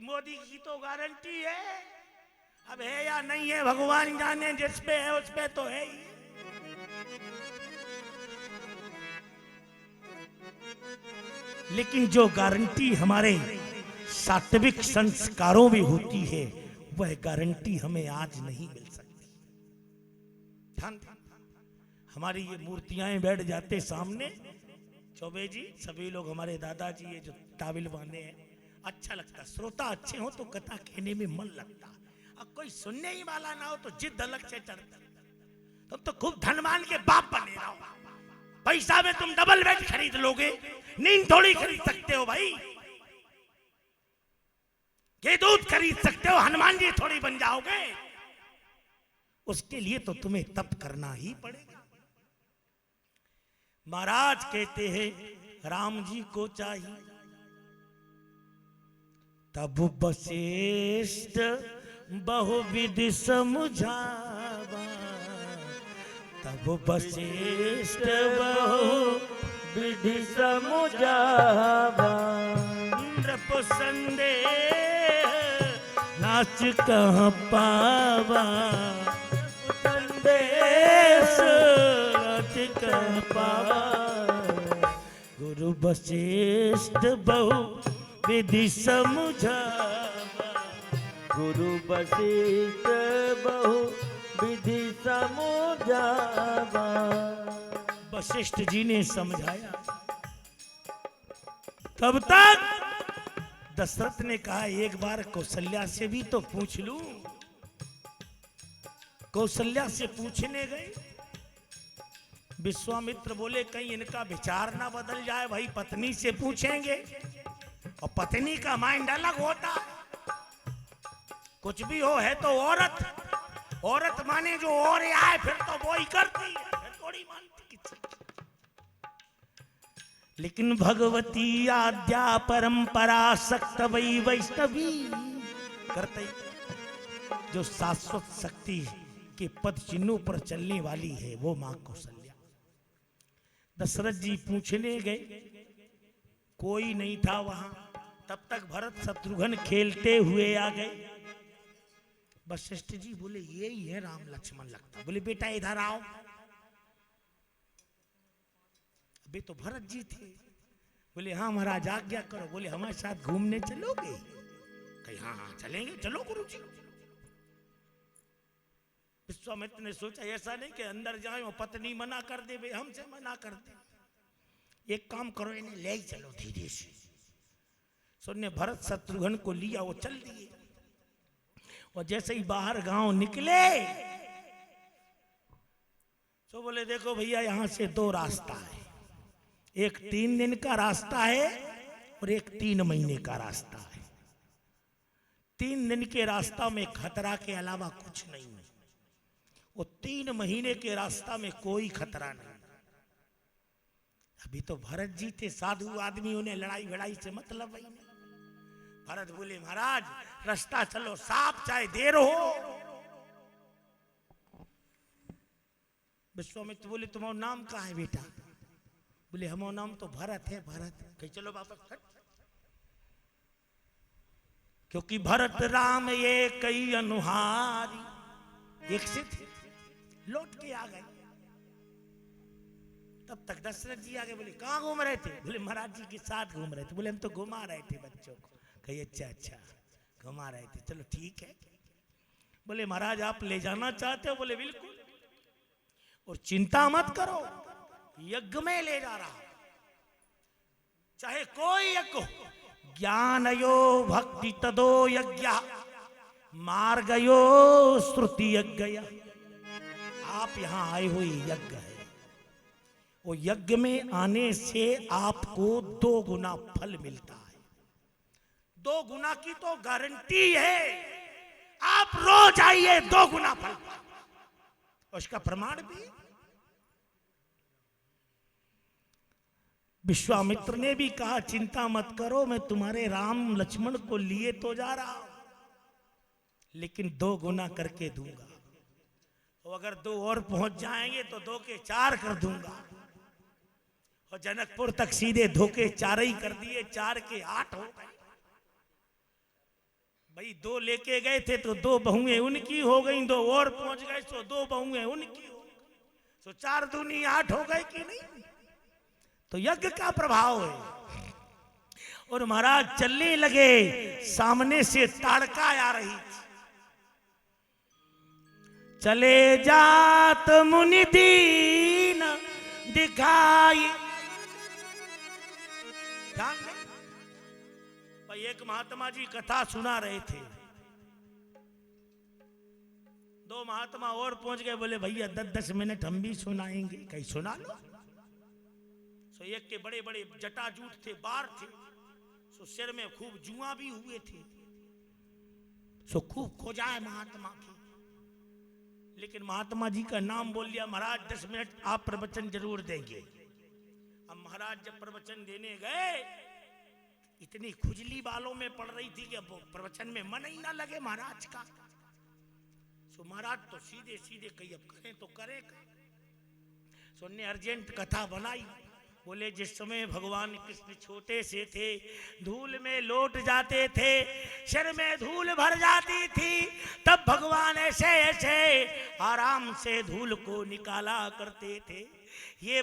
मोदी की तो गारंटी है, अब है या नहीं है भगवान जाने, जिस पे है उस पे तो है ही। लेकिन जो गारंटी हमारे सात्विक संस्कारों में होती है, वह गारंटी हमें आज नहीं मिल सकती। ध्यान, हमारी ये मूर्तियां बैठ जाते सामने, चौबे जी सभी लोग, हमारे दादाजी ये जो ताबिल बांधे हैं, अच्छा लगता, श्रोता अच्छे हो तो कथा कहने में मन लगता। अब कोई सुनने ही वाला ना हो तो जिद अलग से चढ़ता। तुम तो खूब धनवान के बाप बने रहो, पैसा में तुम डबल बेड खरीद लोगे, नींद थोड़ी खरीद सकते हो भाई। ये दूध खरीद सकते हो, हनुमान जी थोड़ी बन जाओगे। उसके लिए तो तुम्हें तप करना ही पड़ेगा। महाराज कहते हैं राम जी को चाहिए तब वशिष्ठ बहुविधि समझावा, तब वशिष्ठ बहुविधि समझावा। नृप संदेह नाच कहाँ पावा, संदेश नाच कहाँ पावा। गुरु वशिष्ठ बहु विधि समझावा, गुरु वशिष्ठ बहु विधि समझावा। वशिष्ठ जी ने समझाया। तब तक दशरथ ने कहा एक बार कौशल्या से भी तो पूछ लूं। कौशल्या से पूछने गए, विश्वामित्र बोले कहीं इनका विचार ना बदल जाए, भाई पत्नी से पूछेंगे, और पत्नी का माइंड अलग होता है। कुछ भी हो है तो औरत, औरत माने जो और आए फिर तो वो ही करती है, फिर थोड़ी मानती किसी। लेकिन भगवती आद्या परंपरा सक्त वही वैष्णवी करते, जो शाश्वत शक्ति के पद चिन्हों पर चलने वाली है वो मां कौशल्या। दशरथ जी पूछने गए, कोई नहीं था वहां। तब तक भरत शत्रुघ्न खेलते हुए आ गए। वशिष्ठ जी बोले यही है राम लक्ष्मण लगता। बोले बेटा इधर आओ। अबे तो भरत जी थे। बोले हाँ महाराज आज्ञा करो। बोले हमारे साथ घूमने चलोगे? कहीं हाँ हाँ चलेंगे, चलो गुरु जी। विश्वामित्र ने सोचा ऐसा नहीं कि अंदर जाए और पत्नी मना कर दे, हमसे मना कर दे, एक काम करो इन्हें ले ही चलो धीरे से। सुनने भरत शत्रुघ्न को लिया, वो चल दिए। और जैसे ही बाहर गांव निकले तो बोले देखो भैया यहां से दो रास्ता है, एक 3 दिन का रास्ता है और एक 3 महीने का रास्ता है। 3 दिन के रास्ता में खतरा के अलावा कुछ नहीं है, वो 3 महीने के रास्ता में कोई खतरा नहीं। अभी तो भरत जी थे साधु आदमी, उन्हें लड़ाई भड़ाई से मतलब ही नहीं। भरत बोले महाराज रास्ता चलो साफ, चाहे देर हो। विश्वामित्र बोले तुम्हारा नाम कहाँ है बेटा? बोले हमारा नाम तो भरत है। भरत कहीं चलो वापस, क्योंकि भरत राम ये कई अनुहारी, एक से थे, लौट के आ गए। तब तक दशरथ जी आ गए। बोले कहाँ घूम रहे थे? बोले महाराज जी के साथ घूम रहे थे। बोले हम तो घुमा रहे थे बच्चों को। कही अच्छा अच्छा घुमा रहे थे, चलो ठीक है। बोले महाराज आप ले जाना चाहते हो? बोले बिल्कुल, और चिंता मत करो, यज्ञ में ले जा रहा, चाहे कोई यज्ञ हो। ज्ञानयो भक्ति तदो यज्ञ मार्गयो श्रुति यज्ञ। आप यहां आए हुए यज्ञ है, वो यज्ञ में आने से आपको 2 गुना फल मिलता है। 2 गुना की तो गारंटी है। आप रोज आइए 2 गुना फल, उसका प्रमाण भी। विश्वामित्र ने भी कहा चिंता मत करो, मैं तुम्हारे राम लक्ष्मण को लिए तो जा रहा हूं, लेकिन 2 गुना करके दूंगा। और अगर 2 और पहुंच जाएंगे तो 2 के 4 कर दूंगा। और जनकपुर तक सीधे 2 के 4 ही कर दिए, 4 के 8 हो गए। भाई 2 लेके गए थे तो 2 बहुएं उनकी हो गई, 2 और पहुंच गए तो 2 बहुएं उनकी हो गई, तो 4 दूनी 8 हो गए कि नहीं। तो यज्ञ का प्रभाव है। और महाराज चलने लगे, सामने से ताड़का आ रही थी। चले जात मुनि दीन दिखाई। ध्यान में भाई एक महात्मा जी कथा सुना रहे थे, 2 महात्मा और पहुंच गए, बोले भैया 10-10 मिनट हम भी सुनाएंगे। कहीं सुना लो। सो एक के बड़े बड़े जटाजूट थे, बार थे, सो सिर में खूब जुआ भी हुए थे, सो खूब खोजा है महात्मा की। लेकिन महात्मा जी का नाम बोल लिया, महाराज 10 मिनट आप प्रवचन जरूर देंगे। अब महाराज जब प्रवचन देने गए, इतनी खुजली बालों में पड़ रही थी कि अब प्रवचन में मन ही ना लगे महाराज का। सो महाराज तो सीधे सीधे कही अब करें तो करें का। सो ने अर्जेंट कथा बनाई। बोले जिस समय भगवान कृष्ण छोटे से थे, धूल में लौट जाते थे, सिर में धूल भर जाती थी, तब भगवान ऐसे ऐसे आराम से धूल को निकाला करते थे। ये